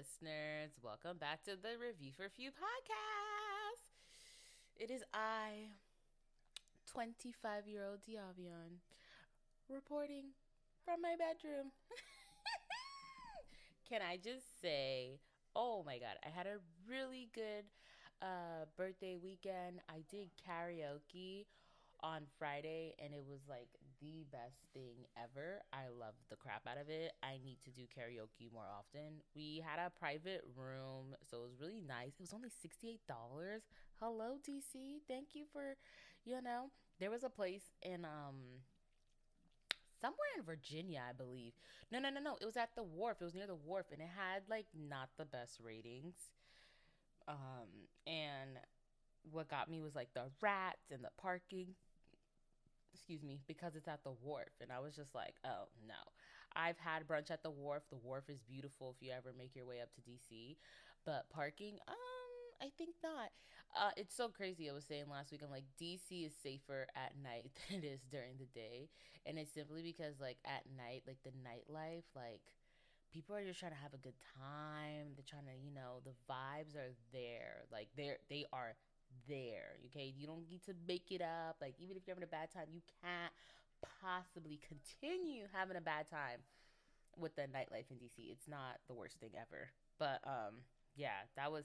listeners. Welcome back to the Review for Few podcast. It is I, 25-year-old Diavion, reporting from my bedroom. Can I just say, oh my god, I had a really good birthday weekend. I did karaoke on Friday and it was like the best thing ever. I loved the crap out of it. I need to do karaoke more often. We had a private room, so it was really nice. It was only $68. Hello DC. Thank you for, there was a place in somewhere in Virginia, I believe. No, no, no, no. It was at the wharf. It was near the wharf and it had like not the best ratings. And what got me was like the rats and the parking, excuse me, because it's at the wharf. And I was just like, oh no. I've had brunch at the wharf. The wharf is beautiful if you ever make your way up to DC. But parking, I think not. It's so crazy. I was saying last week, I'm like, DC is safer at night than it is during the day. And it's simply because, like, at night, like, the nightlife, like, people are just trying to have a good time. They're trying to, the vibes are there. Like, they are there. Okay, you don't need to make it up. Like, even if you're having a bad time, you can't possibly continue having a bad time with the nightlife in DC. It's not the worst thing ever. But yeah, that was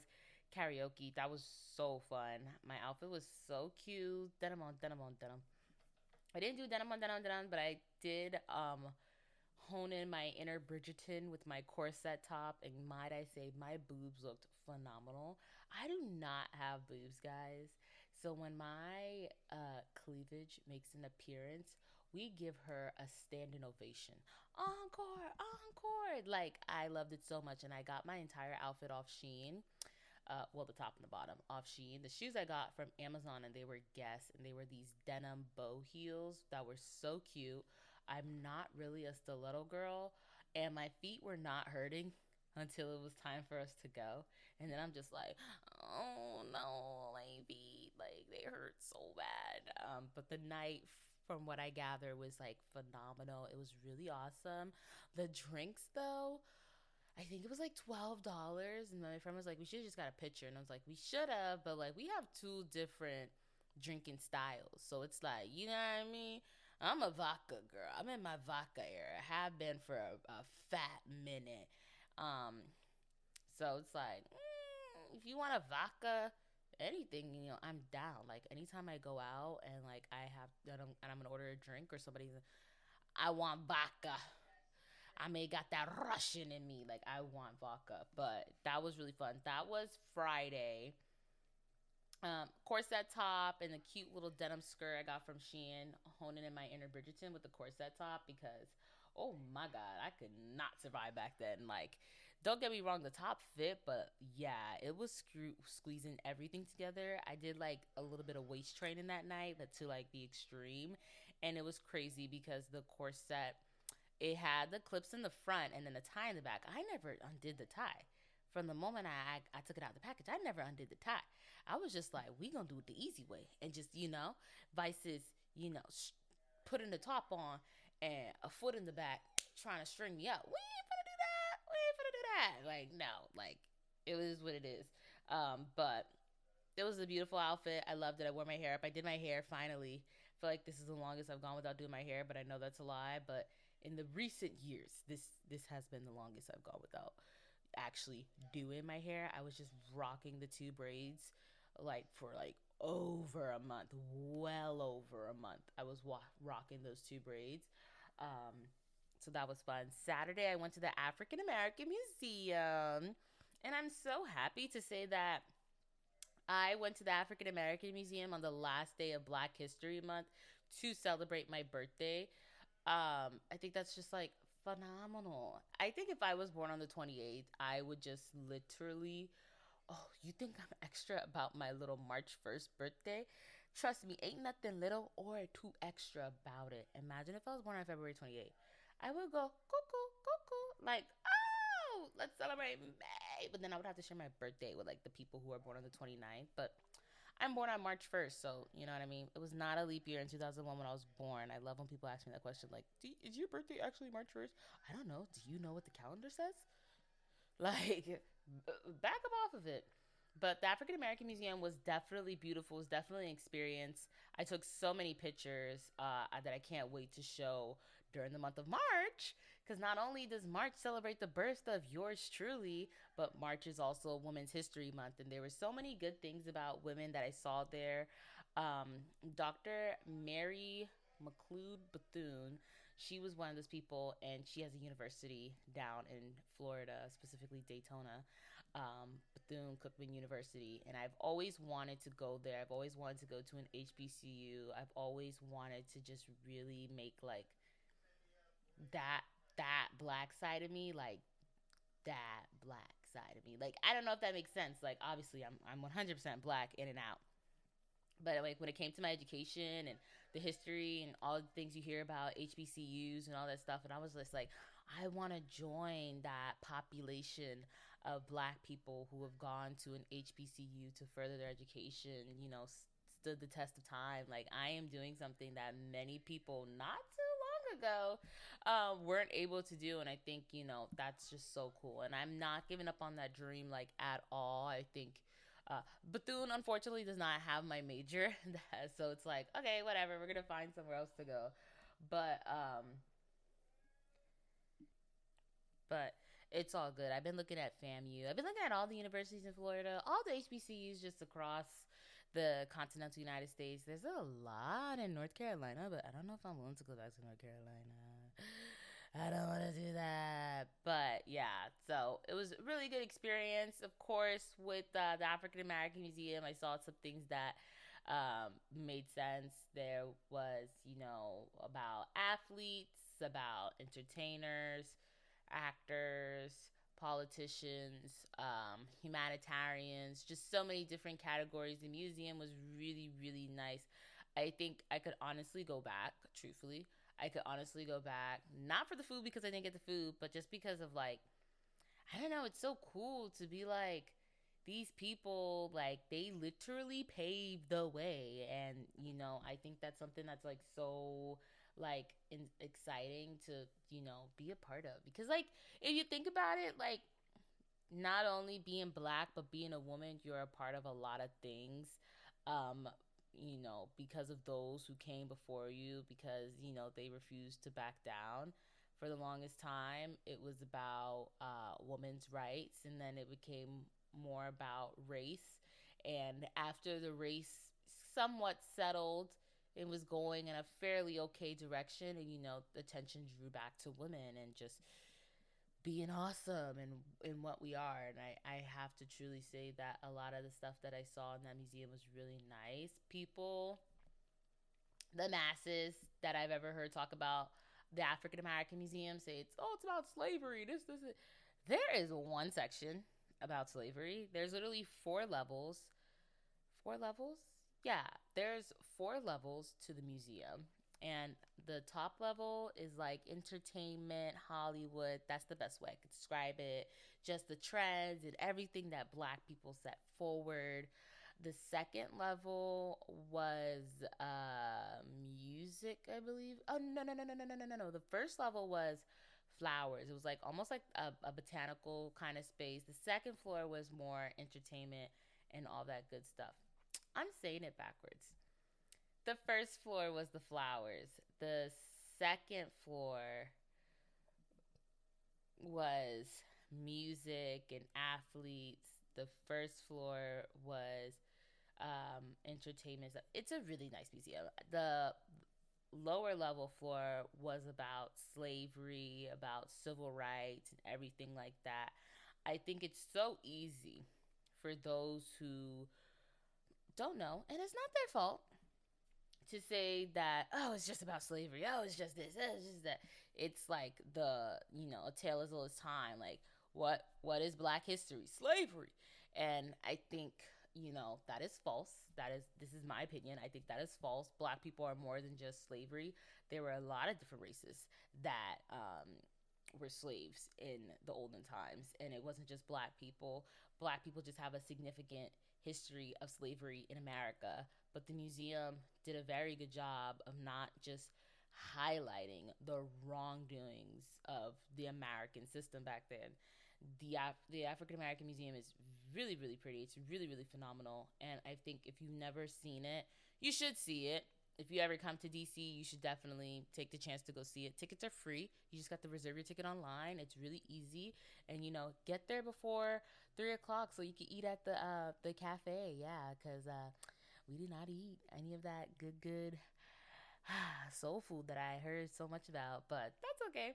karaoke. That was so fun. My outfit was so cute. Denim on denim on denim. I didn't do denim on denim denim, but I did hone in my inner Bridgerton with my corset top, and might I say, my boobs looked phenomenal. I do not have boobs, guys. So when my cleavage makes an appearance, we give her a standing ovation. Encore, encore. Like, I loved it so much, and I got my entire outfit off Shein. Well, the top and the bottom off Shein. The shoes I got from Amazon, and they were Guess, and they were these denim bow heels that were so cute. I'm not really a stiletto girl, and my feet were not hurting until it was time for us to go. And then I'm just like, oh no, my feet, like, they hurt so bad. But the night, from what I gather, was like phenomenal. It was really awesome. The drinks, though, I think it was like $12. And my friend was like, we should have just got a picture. And I was like, we should have, but like, we have two different drinking styles. So it's like, you know what I mean? I'm a vodka girl. I'm in my vodka era. I have been for a fat minute. Um, so it's like, if you want a vodka, anything, I'm down. Like, anytime I go out and like I'm gonna order a drink, or somebody's, I want vodka. I may got that Russian in me. Like, I want vodka. But that was really fun. That was Friday. Corset top and the cute little denim skirt I got from Shein, honing in my inner Bridgerton with the corset top, because oh my god, I could not survive back then. Like, don't get me wrong, the top fit, but yeah, it was squeezing everything together. I did like a little bit of waist training that night, but to like the extreme, and it was crazy because the corset, it had the clips in the front and then the tie in the back. I never undid the tie. From the moment I took it out of the package, I never undid the tie. I was just like, we gonna do it the easy way, and just, vices, putting the top on and a foot in the back trying to string me up. We ain't gonna do that. We ain't gonna do that. Like, no, like, it was what it is. But it was a beautiful outfit. I loved it. I wore my hair up. I did my hair finally. I feel like this is the longest I've gone without doing my hair, but I know that's a lie. But in the recent years, this has been the longest I've gone without actually doing my hair. I was just rocking the two braids like for like over a month, well over a month. I was rocking those two braids. Um, so that was fun. Saturday, I went to the African American Museum, and I'm so happy to say that I went to the African American Museum on the last day of Black History Month to celebrate my birthday. I think that's just like phenomenal. I think if I was born on the 28th, I would just literally, oh, you think I'm extra about my little March 1st birthday? Trust me, ain't nothing little or too extra about it. Imagine if I was born on February 28th. I would go cuckoo, cuckoo, like, oh, let's celebrate May. But then I would have to share my birthday with like the people who are born on the 29th. But I'm born on March 1st, so you know what I mean? It was not a leap year in 2001 when I was born. I love when people ask me that question, like, is your birthday actually March 1st? I don't know. Do you know what the calendar says? Like, back up off of it. But the African American Museum was definitely beautiful. It was definitely an experience. I took so many pictures that I can't wait to show during the month of March. Because not only does March celebrate the birth of yours truly, but March is also Women's History Month. And there were so many good things about women that I saw there. Dr. Mary McLeod Bethune, she was one of those people, and she has a university down in Florida, specifically Daytona, Bethune Cookman University, and I've always wanted to go there. I've always wanted to go to an HBCU. I've always wanted to just really make like that black side of me, like that black side of me. Like, I don't know if that makes sense. Like, obviously I'm 100% black in and out, but like when it came to my education and the history and all the things you hear about HBCUs and all that stuff, and I was just like, I want to join that population of black people who have gone to an HBCU to further their education, stood the test of time. Like, I am doing something that many people not too long ago weren't able to do, and I think that's just so cool. And I'm not giving up on that dream like at all. I think Bethune unfortunately does not have my major, so it's like, okay, whatever. We're gonna find somewhere else to go. But but it's all good. I've been looking at FAMU. I've been looking at all the universities in Florida, all the HBCUs just across the continental United States. There's a lot in North Carolina, but I don't know if I'm willing to go back to North Carolina. I don't want to do that. But yeah, so it was a really good experience. Of course, with the African American Museum, I saw some things that made sense. There was, about athletes, about entertainers, actors, politicians, humanitarians, just so many different categories. The museum was really, really nice. I think I could honestly go back, truthfully. I could honestly go back, not for the food because I didn't get the food, but just because of like, I don't know, it's so cool to be like, these people, like, they literally paved the way. And, I think that's something that's like so like exciting to, be a part of. Because like, if you think about it, like, not only being black but being a woman, you're a part of a lot of things. um because of those who came before you, because they refused to back down. For the longest time it was about women's rights, and then it became more about race. And after the race somewhat settled, it was going in a fairly okay direction, and attention drew back to women and just being awesome and in what we are. And I have to truly say that a lot of the stuff that I saw in that museum was really nice. People, the masses that I've ever heard talk about the African American Museum say it's about slavery. This. There is one section about slavery. There's literally four levels. Four levels? Yeah, there's four levels to the museum. And the top level is like entertainment, Hollywood. That's the best way I could describe it. Just the trends and everything that black people set forward. The second level was music, I believe. Oh, no, no, no, no, no, no, no, no, no. The first level was flowers. It was like almost like a botanical kind of space. The second floor was more entertainment and all that good stuff. I'm saying it backwards. The first floor was the flowers. The second floor was music and athletes. The first floor was entertainment. It's a really nice museum. The lower level floor was about slavery, about civil rights, and everything like that. I think it's so easy for those who don't know, and it's not their fault, to say that, oh, it's just about slavery, oh, it's just this, oh, it's just that. It's like the, a tale as old as time. Like, what is black history? Slavery. And I think, that is false. This is my opinion. I think that is false. Black people are more than just slavery. There were a lot of different races that were slaves in the olden times, and it wasn't just black people. Black people just have a significant history of slavery in America, but the museum did a very good job of not just highlighting the wrongdoings of the American system back then. The African American Museum is really really pretty. It's really really phenomenal, and I think if you've never seen it, you should see it. If you ever come to DC, you should definitely take the chance to go see it. Tickets are free. You just got to reserve your ticket online. It's really easy, and get there before 3 o'clock so you can eat at the cafe. Yeah, because we did not eat any of that good soul food that I heard so much about, but that's okay.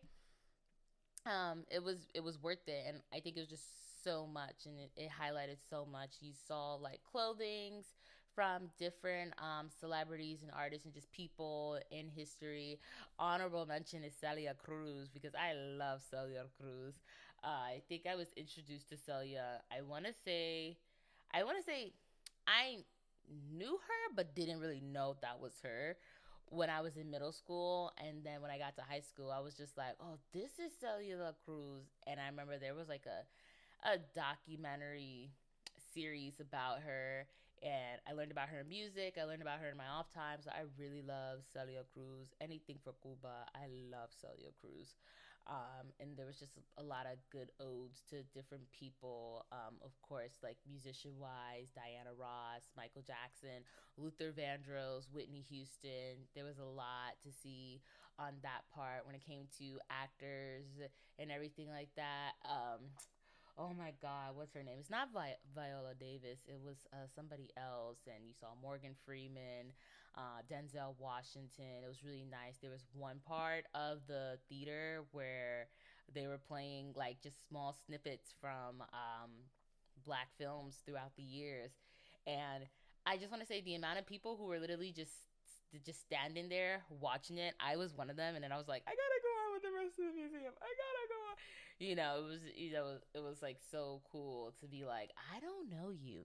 It was worth it, and I think it was just so much, and it highlighted so much. You saw like clothings from different celebrities and artists and just people in history. Honorable mention is Celia Cruz because I love Celia Cruz. I think I was introduced to Celia. I want to say I knew her but didn't really know that was her when I was in middle school. And then when I got to high school, I was just like, oh, this is Celia Cruz. And I remember there was like a documentary series about her. And I learned about her music. I learned about her in my off time. So I really love Celia Cruz. Anything for Cuba. I love Celia Cruz. And there was just a lot of good odes to different people. Of course, like musician wise, Diana Ross, Michael Jackson, Luther Vandross, Whitney Houston. There was a lot to see on that part when it came to actors and everything like that. Oh my God, what's her name? It's not Viola Davis. It was somebody else, and you saw Morgan Freeman, Denzel Washington. It was really nice. There was one part of the theater where they were playing like just small snippets from black films throughout the years, and I just want to say the amount of people who were literally just standing there watching it. I was one of them, and then I was like, I gotta go on with the rest of the museum. I gotta go on. It was like so cool to be like, I don't know you,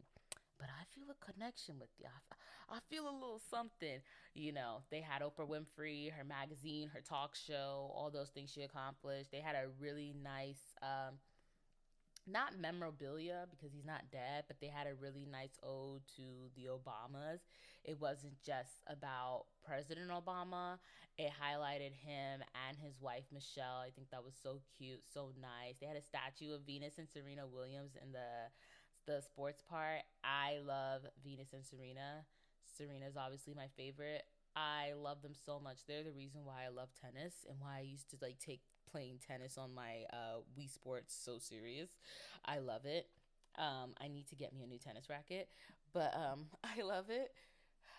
but I feel a connection with you. I feel a little something. They had Oprah Winfrey, her magazine, her talk show, all those things she accomplished. They had a really nice not memorabilia because he's not dead, but they had a really nice ode to the Obamas. It wasn't just about President Obama, it highlighted him and his wife Michelle. I think that was so cute, so nice. They had a statue of Venus and Serena Williams in the sports part. I love Venus and Serena. Serena's obviously my favorite. I love them so much. They're the reason why I love tennis and why I used to like take playing tennis on my Wii Sports so serious. I love it. I need to get me a new tennis racket, but I love it.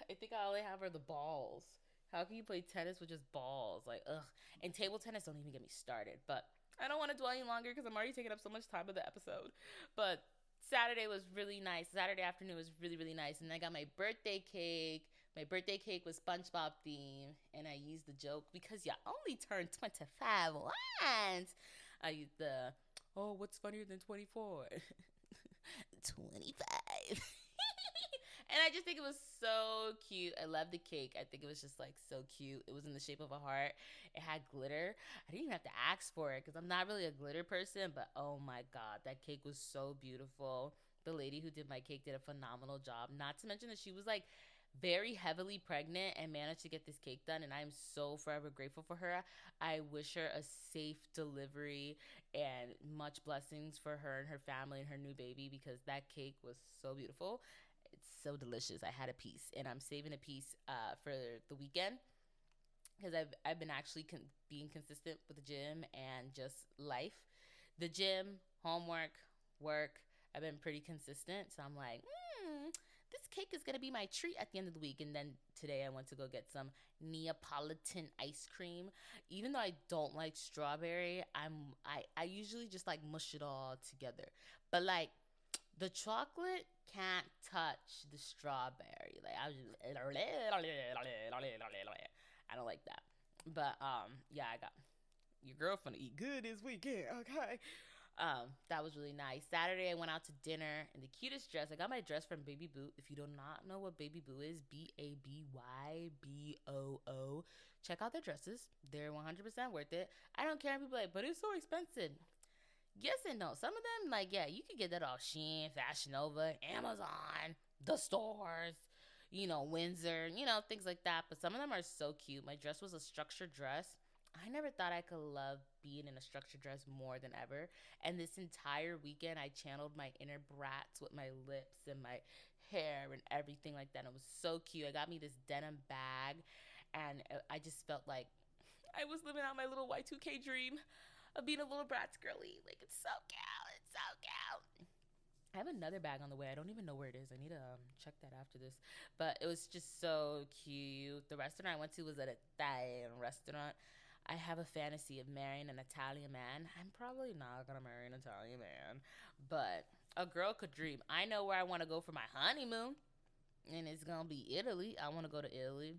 I think all I have are the balls. How can you play tennis with just balls? Like, ugh. And table tennis, don't even get me started. But I don't want to dwell any longer because I'm already taking up so much time of the episode. But Saturday was really nice. Saturday afternoon was really, really nice. And I got my birthday cake. My birthday cake was SpongeBob theme. And I used the joke because you only turned 25 once. I used the, oh, what's funnier than 24? 25. And I just think it was so cute. I love the cake. I think it was just like so cute. It was in the shape of a heart. It had glitter. I didn't even have to ask for it because I'm not really a glitter person, but oh my God, that cake was so beautiful. The lady who did my cake did a phenomenal job. Not to mention that she was like very heavily pregnant and managed to get this cake done, and I'm so forever grateful for her. I wish her a safe delivery and much blessings for her and her family and her new baby because that cake was so beautiful. It's so delicious. I had a piece, and I'm saving a piece for the weekend because I've been actually being consistent with the gym and just life. The gym, homework, work. I've been pretty consistent, so I'm like, this cake is gonna be my treat at the end of the week. And then today I went to go get some Neapolitan ice cream. Even though I don't like strawberry, I usually just like mush it all together. But like the chocolate can't touch the strawberry. Like I was just I don't like that. But yeah, I got your girlfriend to eat good this weekend. Okay. That was really nice. Saturday I went out to dinner in the cutest dress. I got my dress from Baby Boo. If you do not know what Baby Boo is, BABYBOO. Check out their dresses. They're 100% worth it. I don't care if people are like, but it's so expensive. Yes and no. Some of them, like, yeah, you could get that off Shein, Fashion Nova, Amazon, the stores, Windsor, things like that. But some of them are so cute. My dress was a structured dress. I never thought I could love being in a structured dress more than ever. And this entire weekend, I channeled my inner brats with my lips and my hair and everything like that. And it was so cute. I got me this denim bag, and I just felt like I was living out my little Y2K dream of being a little Bratz girly. Like, it's so cute. It's so cute. I have another bag on the way. I don't even know where it is. I need to check that after this. But it was just so cute. The restaurant I went to was an Italian restaurant. I have a fantasy of marrying an Italian man. I'm probably not gonna marry an Italian man, but a girl could dream. I know where I want to go for my honeymoon, and it's gonna be Italy. I want to go to Italy.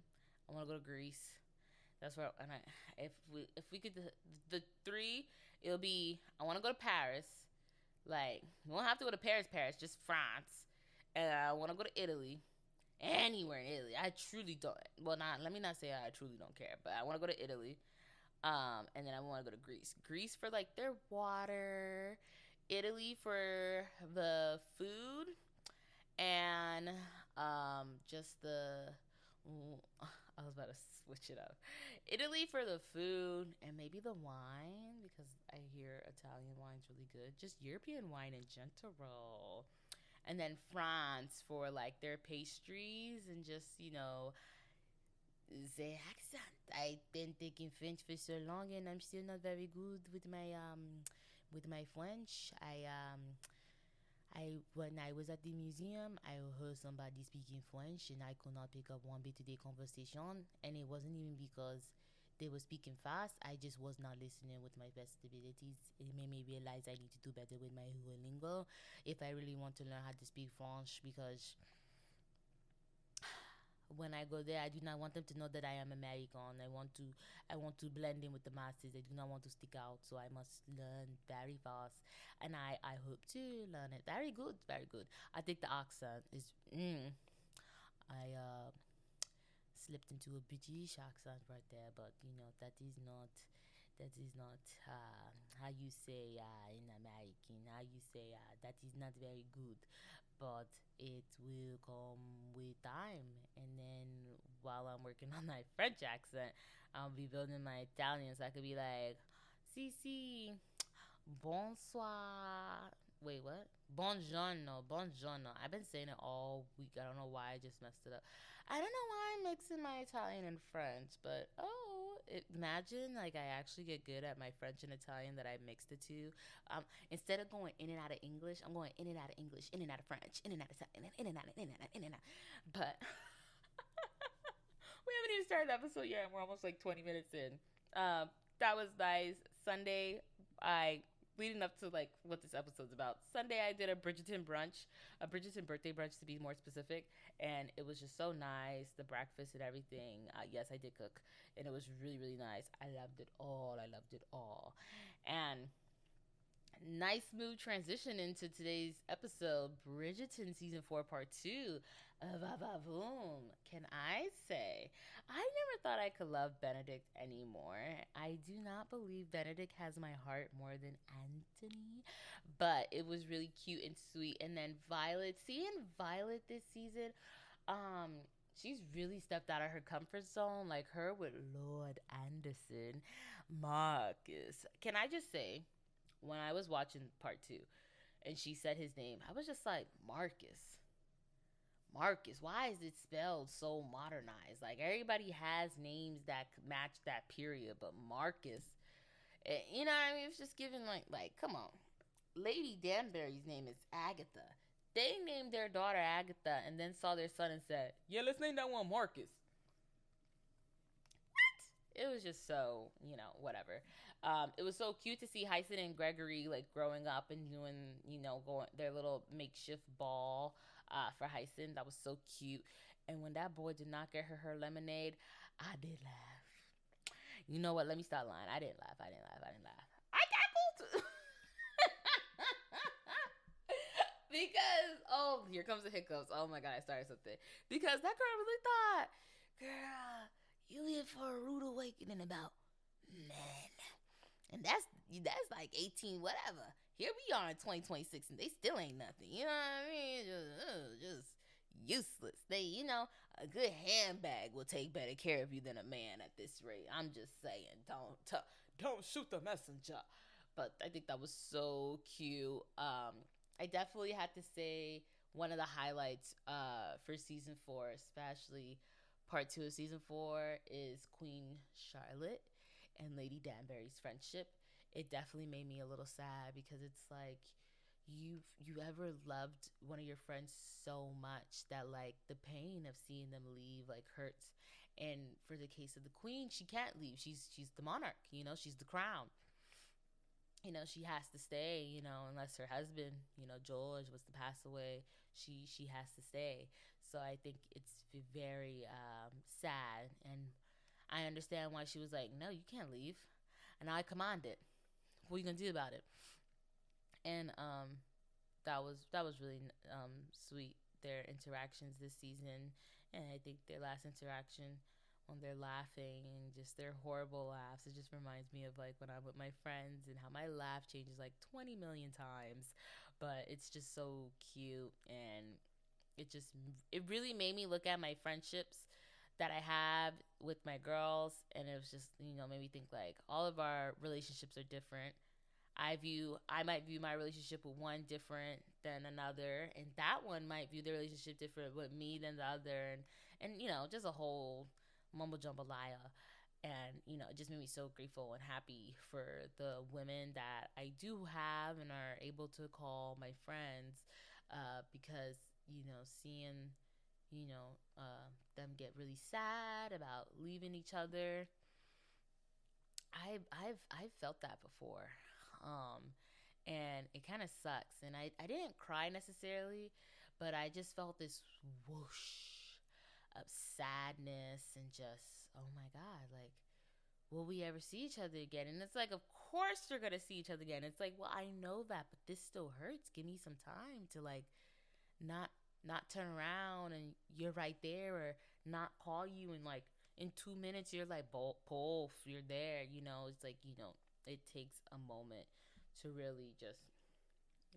I want to go to Greece. That's where. And if we could the three, it'll be. I want to go to Paris. Like, you won't have to go to Paris, Paris, just France. And I want to go to Italy. Anywhere in Italy. I truly don't. Well, not. Let me not say I truly don't care, but I want to go to Italy. And then I want to go to Greece. Greece for like their water. Italy for the food, and just the. I was about to switch it up. Italy for the food and maybe the wine, because I hear Italian wine's really good. Just European wine in general. And then France for like their pastries and just, the accent. I've been taking French for so long and I'm still not very good with my French. I when I was at the museum, I heard somebody speaking French, and I could not pick up one bit of their conversation. And it wasn't even because they were speaking fast. I just was not listening with my best abilities. It made me realize I need to do better with my Duolingo if I really want to learn how to speak French. Because when I go there, I do not want them to know that I am American. I want to blend in with the masses. I do not want to stick out, so I must learn very fast, and I hope to learn it very good, very good. I think the accent is. I slipped into a British accent right there, but that is not how you say in American. How you say that is not very good, but it will come with time. And then while I'm working on my French accent, I'll be building my Italian, so I could be like, "Si si, bonsoir." Wait, what? Buongiorno, buongiorno. I've been saying it all week. I don't know why I just messed it up. I don't know why I'm mixing my Italian and French, but imagine like I actually get good at my French and Italian that I mixed the two. Instead of going in and out of English, I'm going in and out of English, in and out of French, in and out of Italian, in and out, in and out, in and out. But we haven't even started the episode yet, and we're almost like 20 minutes in. That was nice. Sunday, I leading up to like what this episode's about. Sunday, I did a Bridgerton brunch, a Bridgerton birthday brunch to be more specific, and it was just so nice. The breakfast and everything. Yes, I did cook, and it was really really nice. I loved it all. I loved it all, and nice smooth transition into today's episode, Bridgerton season 4 part 2. Boom. Can I say I never thought I could love Benedict anymore. I do not believe Benedict has my heart more than Anthony, but it was really cute and sweet. And then Violet, seeing Violet this season, she's really stepped out of her comfort zone, like her with Lord Anderson. Marcus, can I just say, when I was watching part 2 and she said his name, I was just like, Marcus. Marcus, why is it spelled so modernized? Like, everybody has names that match that period, but Marcus, you know what I mean? It's just giving like, come on. Lady Danbury's name is Agatha. They named their daughter Agatha and then saw their son and said, "Yeah, let's name that one Marcus." It was just so, whatever. It was so cute to see Hyson and Gregory like growing up and doing, going their little makeshift ball for Hyson. That was so cute. And when that boy did not get her lemonade, I did laugh. You know what? Let me start lying. I didn't laugh. I didn't laugh. I didn't laugh. I cackled. Because, here comes the hiccups. Oh my God, I started something. Because that girl really thought, girl, you in for a rude awakening about men. And that's like 18 whatever. Here we are in 2026 and they still ain't nothing. You know what I mean? Just useless. A good handbag will take better care of you than a man at this rate. I'm just saying, don't shoot the messenger. But I think that was so cute. I definitely had to say one of the highlights for season 4, especially part 2 of season 4, is Queen Charlotte and Lady Danbury's friendship. It definitely made me a little sad because it's like you ever loved one of your friends so much that like the pain of seeing them leave like hurts. And for the case of the queen, she can't leave. She's the monarch, she's the crown. She has to stay, unless her husband, George, was to pass away. She has to stay. So I think it's very sad, and I understand why she was like, no, you can't leave, and I command it. What are you gonna do about it? And that was really sweet. Their interactions this season, and I think their last interaction when they're laughing and just their horrible laughs. It just reminds me of like when I'm with my friends and how my laugh changes like 20 million times, but it's just so cute. And it really made me look at my friendships that I have with my girls, and it was just made me think like all of our relationships are different. I might view my relationship with one different than another, and that one might view the relationship different with me than the other, and just a whole mumble jambalaya. And it just made me so grateful and happy for the women that I do have and are able to call my friends, because seeing them get really sad about leaving each other, I've felt that before. Um, and it kind of sucks. And I didn't cry necessarily, but I just felt this whoosh of sadness and just, oh my God, like, will we ever see each other again? And it's like, of course we're going to see each other again. It's like, well, I know that, but this still hurts. Give me some time to like not not turn around and you're right there, or not call you and like in 2 minutes you're like poof, you're there. It's like it takes a moment to really just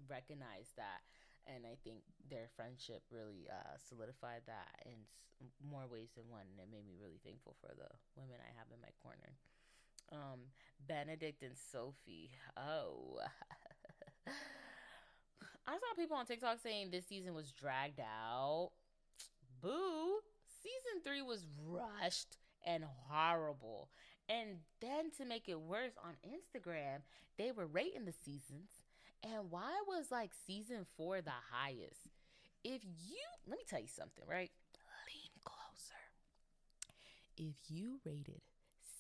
recognize that. And I think their friendship really solidified that in more ways than one, and it made me really thankful for the women I have in my corner. Benedict and Sophie. Oh, I saw people on TikTok saying this season was dragged out. Boo. Season 3 was rushed and horrible. And then to make it worse, on Instagram, they were rating the seasons. And why was like season 4 the highest? Let me tell you something, right? Lean closer. If you rated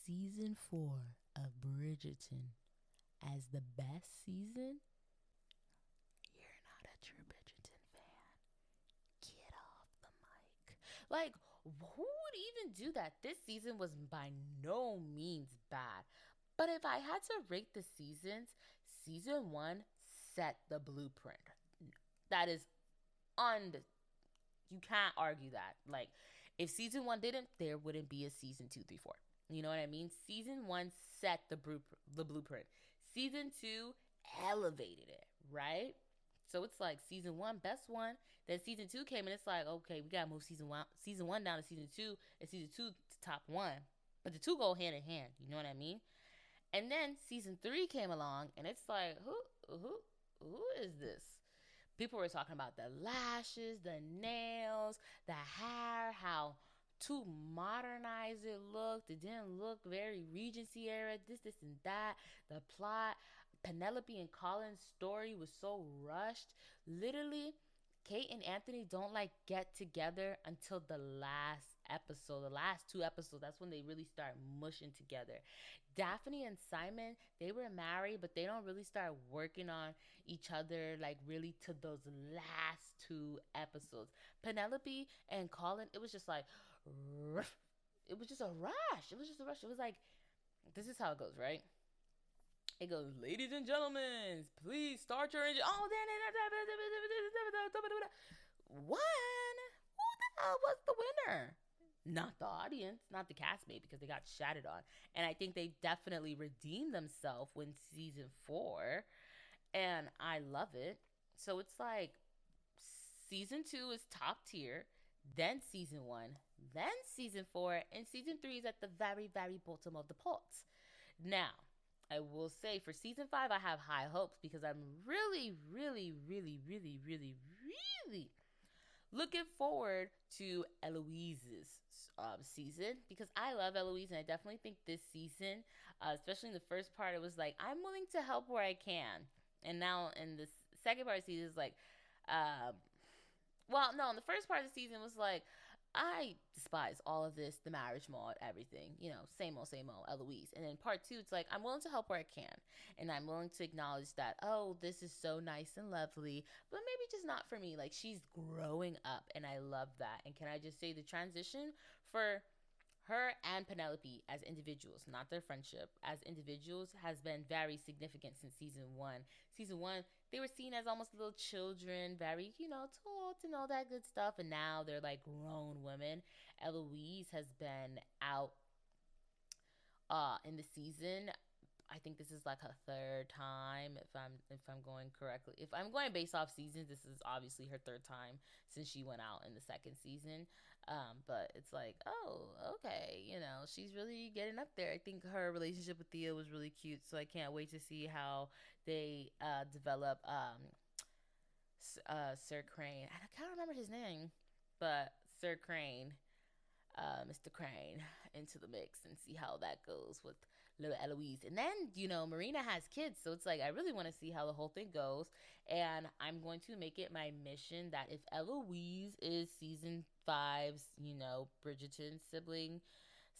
season 4 of Bridgerton as the best season, you're not a true Bridgerton fan. Get off the mic. Like, who would even do that? This season was by no means bad. But if I had to rate the seasons, season 1 set the blueprint. That is un you can't argue that. Like, if season 1 didn't, there wouldn't be a season 2, 3, 4. You know what I mean? Season 1 set the blueprint. Season 2 elevated it, right? So it's like season 1 best one. Then season 2 came and it's like, okay, we gotta move season 1 down to season 2, and season 2 to top 1. But the two go hand in hand. You know what I mean? And then season 3 came along, and it's like, who is this? People were talking about the lashes, the nails, the hair, how too modernized it looked. It didn't look very Regency era, this, and that. The plot, Penelope and Colin's story was so rushed. Literally, Kate and Anthony don't like get together until the last episode, the last 2 episodes. That's when they really start mushing together. Daphne and Simon, they were married, but they don't really start working on each other like really to those last 2 episodes. Penelope and Colin, it was just like, it was just a rush. It was just a rush. It was like, this is how it goes, right? It goes, ladies and gentlemen, please start your engine. Oh, then one. Who the hell was the winner? Not the audience, not the castmate, because they got shattered on. And I think they definitely redeemed themselves when season 4, and I love it. So it's like Season 2 is top tier, then season 1, then season 4, and season 3 is at the very, very bottom of the pot. Now, I will say for season 5, I have high hopes because I'm really, really, really, really, really, really looking forward to Eloise's season because I love Eloise and I definitely think this season, especially in the first part, it was like I'm willing to help where I can, and now in the second part of the season is like, um, well, no, in the first part of the season was like, I despise all of this, the marriage mode, everything, same old, Eloise. And then part two, it's like, I'm willing to help where I can. And I'm willing to acknowledge that, oh, this is so nice and lovely, but maybe just not for me. Like, she's growing up, and I love that. And can I just say the transition for her and Penelope as individuals, not their friendship, as individuals, has been very significant since season one. Season one, they were seen as almost little children, very, taught and all that good stuff. And now they're like grown women. Eloise has been out in the season. I think this is like her third time, if I'm going correctly. If I'm going based off seasons, this is obviously her third time since she went out in the second season. But it's like, oh, okay, she's really getting up there. I think her relationship with Theo was really cute, so I can't wait to see how they develop Sir Crane. I can't remember his name, but Sir Crane, Mr. Crane, into the mix and see how that goes with little Eloise. And then, Marina has kids, so it's like I really want to see how the whole thing goes. And I'm going to make it my mission that if Eloise is season five's, Bridgerton sibling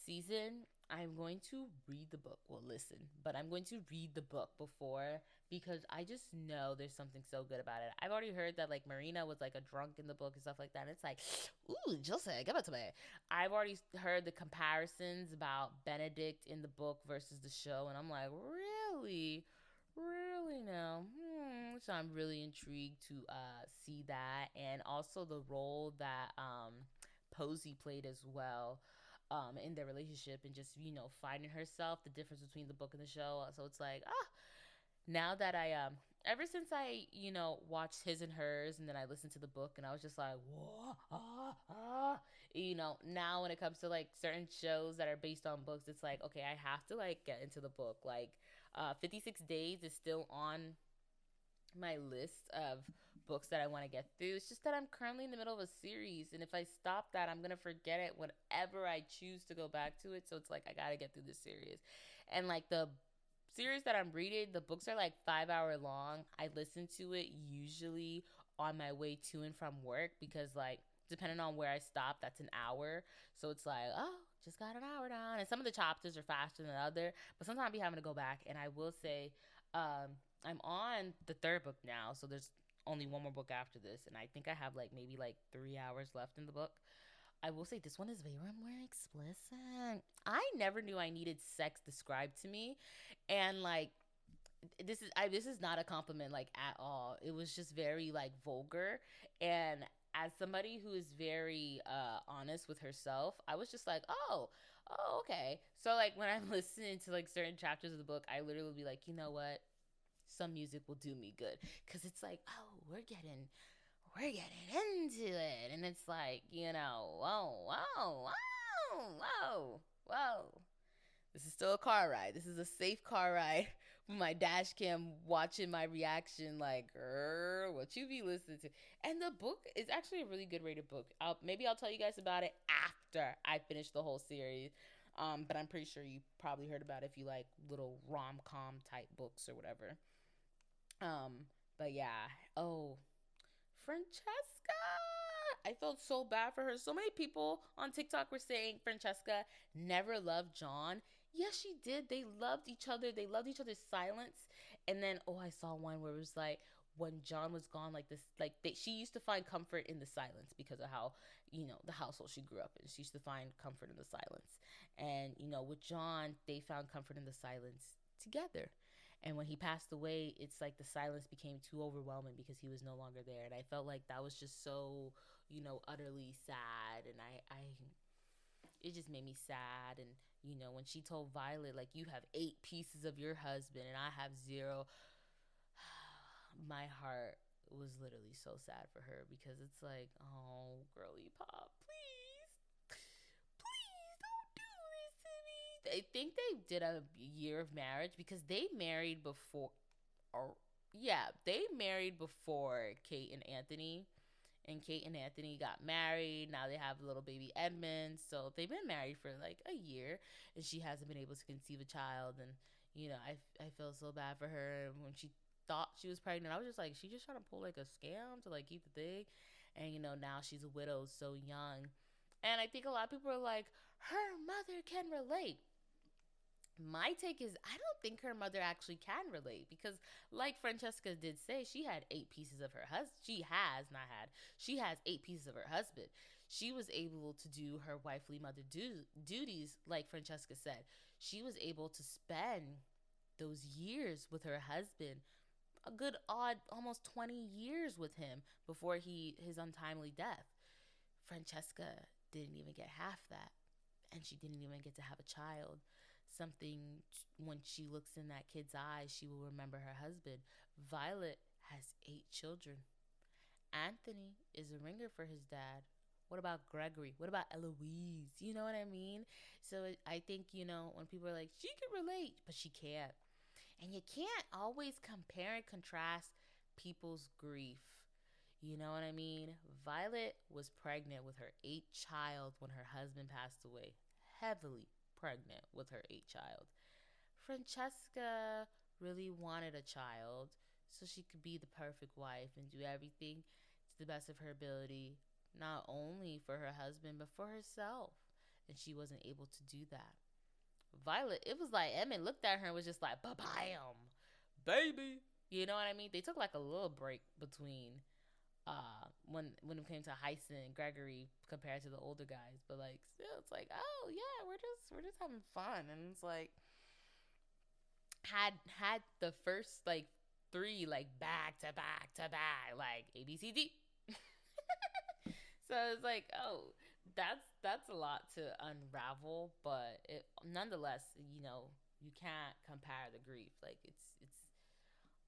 season, I'm going to read the book. Well, listen, but I'm going to read the book before because I just know there's something so good about it. I've already heard that like Marina was like a drunk in the book and stuff like that. And it's like, ooh, Jose, give it to me. I've already heard the comparisons about Benedict in the book versus the show, and I'm like, really, really now. So I'm really intrigued to see that, and also the role that Posey played as well in their relationship and just finding herself, the difference between the book and the show. So it's like now that I ever since I watched His and Hers and then I listened to the book and I was just like whoa now when it comes to like certain shows that are based on books, it's like okay, I have to like get into the book. Like 56 Days is still on my list of books that I want to get through. It's just that I'm currently in the middle of a series, and if I stop that, I'm gonna forget it whenever I choose to go back to it. So it's like I gotta get through this series, and like the series that I'm reading, the books are like 5 hour long. I listen to it usually on my way to and from work because like depending on where I stop, that's an hour. So it's like, oh, just got an hour down. And some of the chapters are faster than other, but sometimes I be having to go back. And I will say, I'm on the third book now, so there's only one more book after this, and I think I have like maybe like 3 hours left in the book. I will say this one is very more explicit. I never knew I needed sex described to me, and like this is not a compliment like at all. It was just very like vulgar, and as somebody who is very honest with herself, I was just like, oh, okay. So like when I'm listening to like certain chapters of the book, I literally will be like, you know what? Some music will do me good because it's like, oh, we're getting into it, and it's like, whoa. This is still a car ride. This is a safe car ride with my dash cam watching my reaction like, girl, what you be listening to. And the book is actually a really good rated book. Maybe I'll tell you guys about it after I finish the whole series. But I'm pretty sure you probably heard about it if you like little rom-com type books or whatever. But yeah. Oh, Francesca. I felt so bad for her. So many people on TikTok were saying Francesca never loved John. Yes, she did. They loved each other. They loved each other's silence. And then, oh, I saw one where it was like when John was gone, like this, like she used to find comfort in the silence because of how, the household she grew up in. She used to find comfort in the silence. And, with John, they found comfort in the silence together. And when he passed away, it's like the silence became too overwhelming because he was no longer there. And I felt like that was just so, utterly sad. And it just made me sad. And, when she told Violet, like, you have 8 pieces of your husband and I have 0, my heart was literally so sad for her because it's like, oh, girly pop, please, please don't do this to me. I think they did a year of marriage because they married before, or yeah, they married before Kate and Anthony. And Kate and Anthony got married. Now they have a little baby Edmund. So they've been married for like a year, and she hasn't been able to conceive a child. And I feel so bad for her. And when she thought she was pregnant, I was just like, she just trying to pull like a scam to like keep the thing. And now she's a widow, so young. And I think a lot of people are like, her mother can relate. My take is I don't think her mother actually can relate because, like Francesca did say, she had 8 pieces of her husband. She has not had. She has 8 pieces of her husband. She was able to do her wifely mother duties, like Francesca said. She was able to spend those years with her husband, a good odd almost 20 years with him before his untimely death. Francesca didn't even get half that, and she didn't even get to have a child. Something, when she looks in that kid's eyes, she will remember her husband. Violet has 8 children. Anthony is a ringer for his dad. What about Gregory? What about Eloise? You know what I mean? So I think, when people are like, she can relate, but she can't. And you can't always compare and contrast people's grief. You know what I mean? Violet was pregnant with her 8th child when her husband passed away. Heavily pregnant with her 8th child. Francesca really wanted a child so she could be the perfect wife and do everything to the best of her ability, not only for her husband, but for herself. And she wasn't able to do that. Violet, it was like Emmett looked at her and was just like, bam, baby. You know what I mean? They took like a little break between when it came to Hyson and Gregory compared to the older guys, but like still it's like, oh yeah, we're just having fun. And it's like had the first like 3 like back to back to back, like ABCD. So it's like, oh, that's a lot to unravel, but nonetheless, you can't compare the grief. Like it's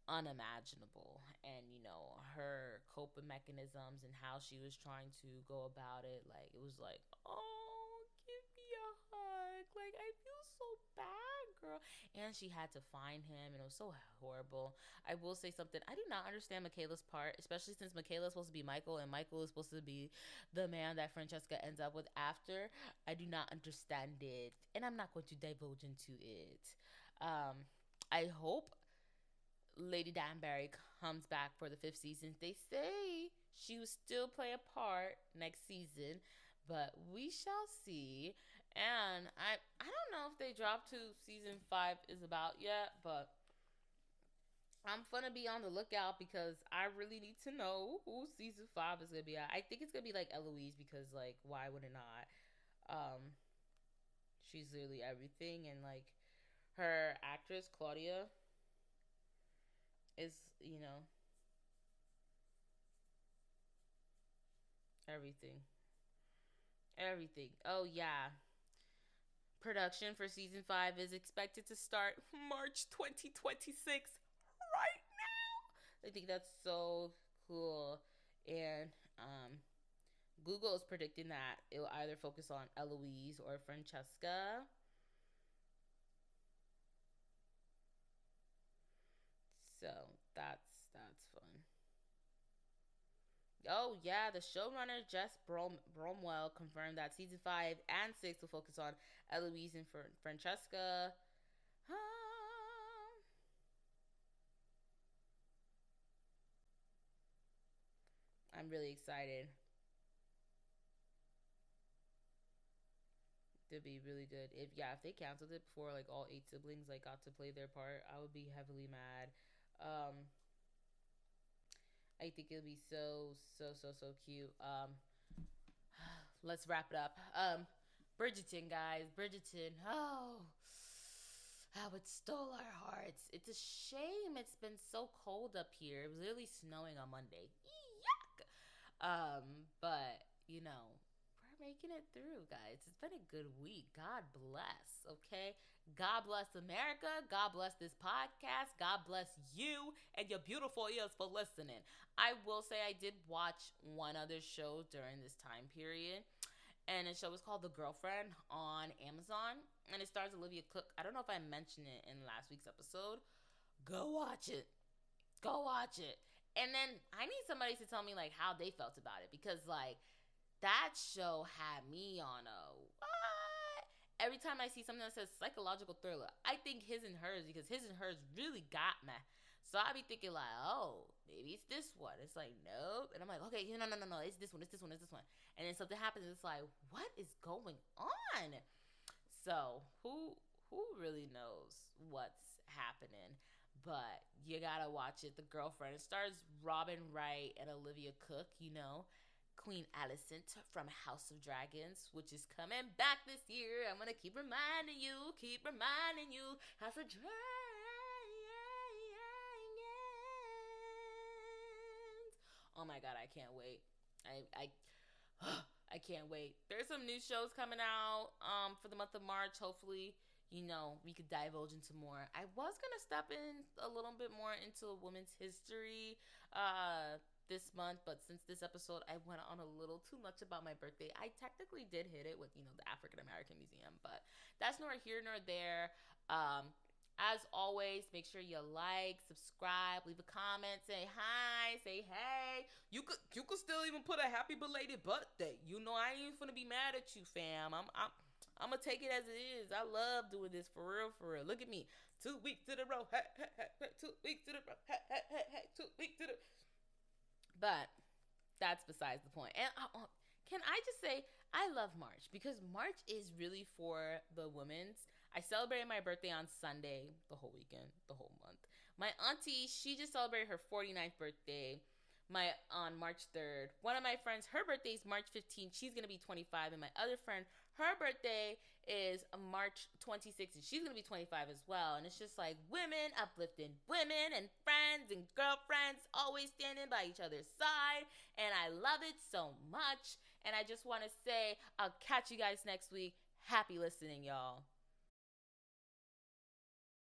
unimaginable. And her coping mechanisms and how she was trying to go about it, like it was like, oh, give me a hug, like I feel so bad, girl. And she had to find him, and it was so horrible. I will say something, I do not understand Michaela's part, especially since Michaela is supposed to be Michael and Michael is supposed to be the man that Francesca ends up with after. I do not understand it, and I'm not going to divulge into it. I hope Lady Danbury comes back for the 5th season. They say she will still play a part next season, but we shall see. And I don't know if they dropped who season 5 is about yet, but I'm gonna be on the lookout because I really need to know who season 5 is gonna be at. I think it's gonna be like Eloise because like why would it not? She's literally everything, and like her actress Claudia is everything. Everything. Oh yeah. Production for season 5 is expected to start March 2026. Right now. I think that's so cool. And Google is predicting that it will either focus on Eloise or Francesca. So that's fun. Oh yeah, the showrunner Jess Bromwell confirmed that season 5 and 6 will focus on Eloise and Francesca. I'm really excited. To be really good. If they canceled it before like all 8 siblings like got to play their part, I would be heavily mad. Um, I think it'll be so cute. Let's wrap it up. Bridgerton, guys, Bridgerton. Oh, how it stole our hearts. It's a shame it's been so cold up here. It was literally snowing on Monday. Yuck. But we're we're making it through, guys. It's been a good week. God bless, okay? God bless America. God bless this podcast. God bless you and your beautiful ears for listening. I will say I did watch one other show during this time period, and the show is called The Girlfriend on Amazon, and it stars Olivia Cook. I don't know if I mentioned it in last week's episode. Go watch it. Go watch it. And then I need somebody to tell me like how they felt about it, because like that show had me on a what? Every time I see something that says psychological thriller, I think his and hers, because his and hers really got me. So I be thinking like, oh, maybe it's this one. It's like, nope. And I'm like, okay, no, no, no, no, it's this one, it's this one, it's this one. And then something happens, it's like, what is going on? So who really knows what's happening? But you gotta watch it. The Girlfriend. It stars Robin Wright and Olivia Cook. You know, Queen Alicent from House of Dragons, which is coming back this year. I'm gonna keep reminding you, House of Dragons. Oh my god, I can't wait. I I can't wait. There's some new shows coming out for the month of March. Hopefully, we could divulge into more. I was gonna step in a little bit more into women's history this month, but since this episode I went on a little too much about my birthday, I technically did hit it with the African American Museum, but that's nor here nor there. As always, make sure you like, subscribe, leave a comment, say hi, say hey. You could still even put a happy belated birthday. I ain't finna be mad at you, fam. I'm gonna take it as it is. I love doing this for real, for real. Look at me, 2 weeks to the row, hey, hey, hey, hey. 2 weeks to the row, hey, hey, hey, hey. 2 weeks to the. But that's besides the point. And can I just say I love March, because March is really for the women's. I celebrated my birthday on Sunday, the whole weekend, the whole month. My auntie, she just celebrated her 49th birthday on March 3rd. One of my friends, her birthday is March 15th. She's going to be 25. And my other friend, her birthday is March 26th. And she's going to be 25 as well. And it's just like women uplifting women, and friends and girlfriends always standing by each other's side. And I love it so much. And I just want to say, I'll catch you guys next week. Happy listening, y'all.